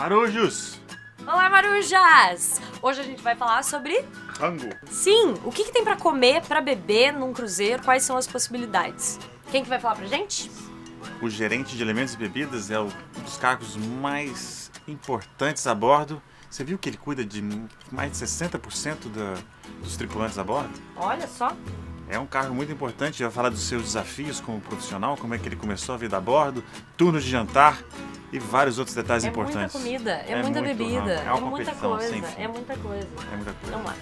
Marujos! Olá, marujas! Hoje a gente vai falar sobre... Rango. Sim, o que tem pra comer, pra beber num cruzeiro, quais são as possibilidades? Quem que vai falar pra gente? O gerente de alimentos e bebidas é um dos cargos mais importantes a bordo. Você viu que ele cuida de mais de 60% dos tripulantes a bordo? Olha só. É um cargo muito importante, vai falar dos seus desafios como profissional, como é que ele começou a vida a bordo, turnos de jantar e vários outros detalhes importantes. É muita comida, é muita muito bebida, rango. é muita coisa, sem fim. é muita coisa. É muita coisa. Vamos lá.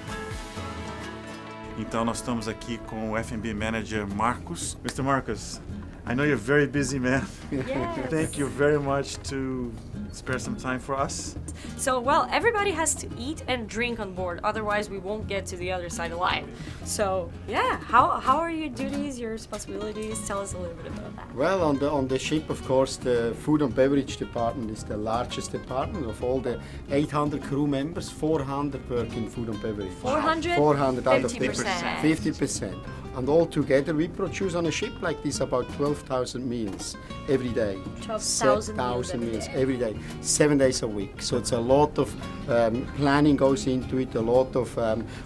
Então nós estamos aqui com o F&B Manager Marcos. Mr. Marcos, I know you're a very busy man. Yes. Thank you very much to spare some time for us. So, well, everybody has to eat and drink on board, otherwise we won't get to the other side of the line. So, yeah, how are your duties, your responsibilities? Tell us a little bit about that. Well, on the ship, of course, the food and beverage department is the largest department of all the 800 crew members. 400 work in food and beverage. 400? 400 out of 50%. 50%. And all together, we produce on a ship like this about 12,000 meals every day. 12,000 meals every day, 7 days a week. So it's a lot of planning goes into it, a lot of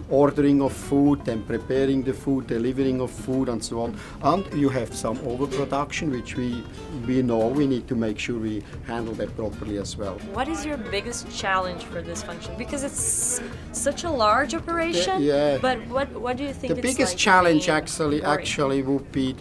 ordering of food and preparing the food, delivering of food and so on. And you have some overproduction, which we know we need to make sure we handle that properly as well. What is your biggest challenge for this function? Because it's such a large operation, Yeah. but what do you think The it's biggest like challenge being actually would be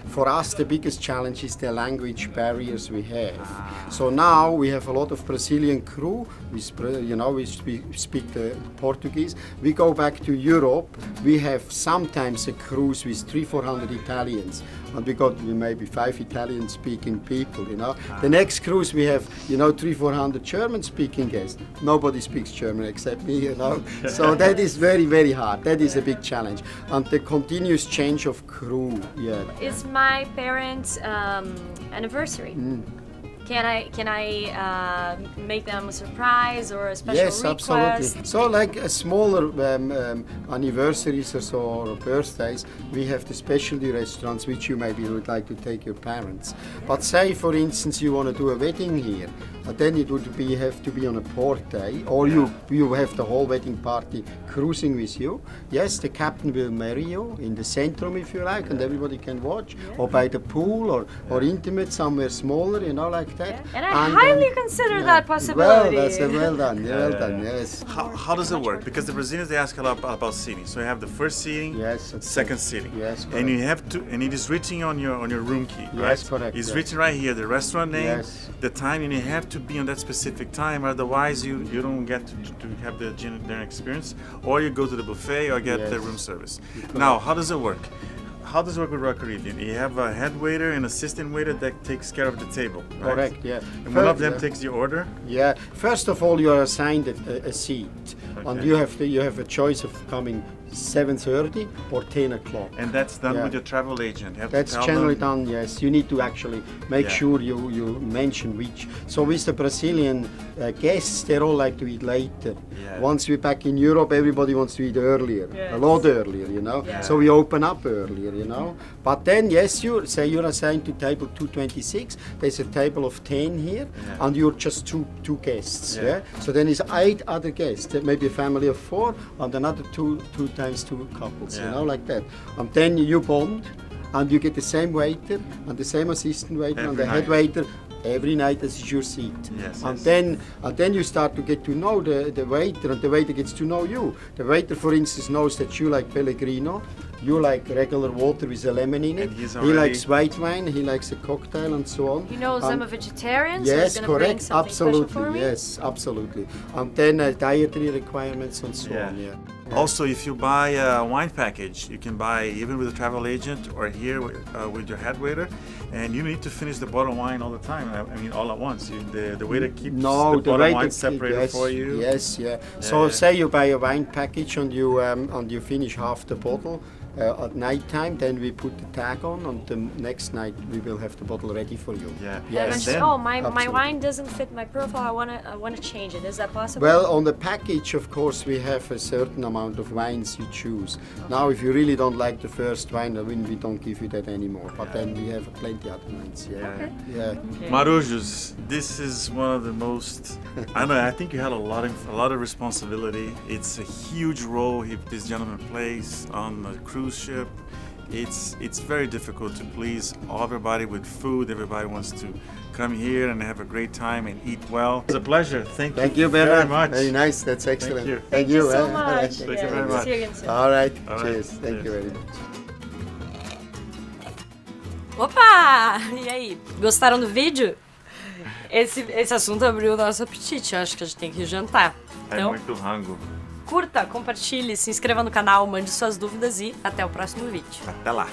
for us the biggest challenge is the language barriers we have. So now we have a lot of Brazilian crew. We speak the Portuguese. We go back to Europe. We have sometimes a cruise with 300-400 Italians, and we got maybe 5 Italian-speaking people. The next cruise we have 300-400 German-speaking guests. Nobody speaks German except me. So that is very, very hard. That is a big challenge, and the continuous change of crew. Yeah. It's my parents' anniversary. Can I make them a surprise or a special Yes, request? absolutely. So like a smaller anniversaries or so, or birthdays, we have the specialty restaurants which you maybe would like to take your parents. But say for instance you want to do a wedding here, then it would have to be on a port day, or you have the whole wedding party cruising with you. Yes, the captain will marry you in the centrum if you like, and everybody can watch, or by the pool, or intimate somewhere smaller, like that. Yeah. And I highly consider that possibility. Well, that's well done. Well done. Yes. How does it work? Because the Brazilians, they ask a lot about seating. So you have the first seating, Yes, second seating. Yes, correct. And you have to, and it is written on your room key, right? Yes, correct, It's yes. written right here, the restaurant name, Yes. the time, and you have to be on that specific time. Otherwise, you don't get to have the dinner experience, or you go to the buffet or get the Yes. room service. Now, how does it work? How does it work with Royal Caribbean? You have a head waiter and assistant waiter that takes care of the table, right? Correct, yeah. And one of them Yeah. takes the order. Yeah. First of all, you are assigned a seat, and Okay. you have a choice of coming 7:30 or 10 o'clock. And that's done Yeah. with your travel agent. You have That's to tell generally them. done, yes. You need to actually make Yeah. sure you mention which. So with the Brazilian guests, they all like to eat later. Yeah. Once we're back in Europe, everybody wants to eat earlier, Yes. a lot earlier, Yeah. So we open up earlier, But then, yes, you're assigned to table 226. There's a table of 10 here, Yeah. and you're just two guests, Yeah. yeah? So then it's 8 other guests, maybe a family of 4, and another two times 2 couples, Yeah. like that. And then you bond, and you get the same waiter and the same assistant waiter and Every the head night. waiter every night. This is your seat. Yes, And yes. then you start to get to know the waiter, and the waiter gets to know you. The waiter, for instance, knows that you like Pellegrino, you like regular water with a lemon in it. And he's He already- likes white wine, he likes a cocktail, and so on. He knows I'm a vegetarian, so Yes, he's gonna bring correct. something special Absolutely. for me. Yes, absolutely. And then dietary requirements and so Yeah. on. Yeah. Also, if you buy a wine package, you can buy even with a travel agent or here with your head waiter, and you need to finish the bottle of wine all the time. I mean, all at once. The waiter keeps the bottle of wine separated yes, for you. Yes, yeah. So say you buy a wine package and you finish half the bottle at night time, then we put the tag on, and the next night we will have the bottle ready for you. Yeah. And Yes. mention, then- oh, my Absolutely. wine doesn't fit my profile. I wanna change it. Is that possible? Well, on the package, of course, we have a certain amount amount of wines you choose. Now, if you really don't like the first wine, then we don't give you that anymore. But then we have plenty other wines. Yeah. Okay. Yeah. Okay. Marujos, this is one of the most. I know. I think you had a lot of responsibility. It's a huge role this gentleman plays on the cruise ship. It's very difficult to please everybody with food. Everybody wants to come here and have a great time and eat well. It's a pleasure. Thank you very Bernard. much. Very nice. That's excellent. you. Thank you. so much. Thank you very much. See you again soon. All right. All right. Cheers. Thank you Cheers. very much. Opa! E aí, gostaram do vídeo? Esse assunto abriu o nosso apetite. Eu acho que a gente tem que jantar. É Então, muito rango. curta, compartilhe, se inscreva no canal, mande suas dúvidas e até o próximo vídeo. Até lá.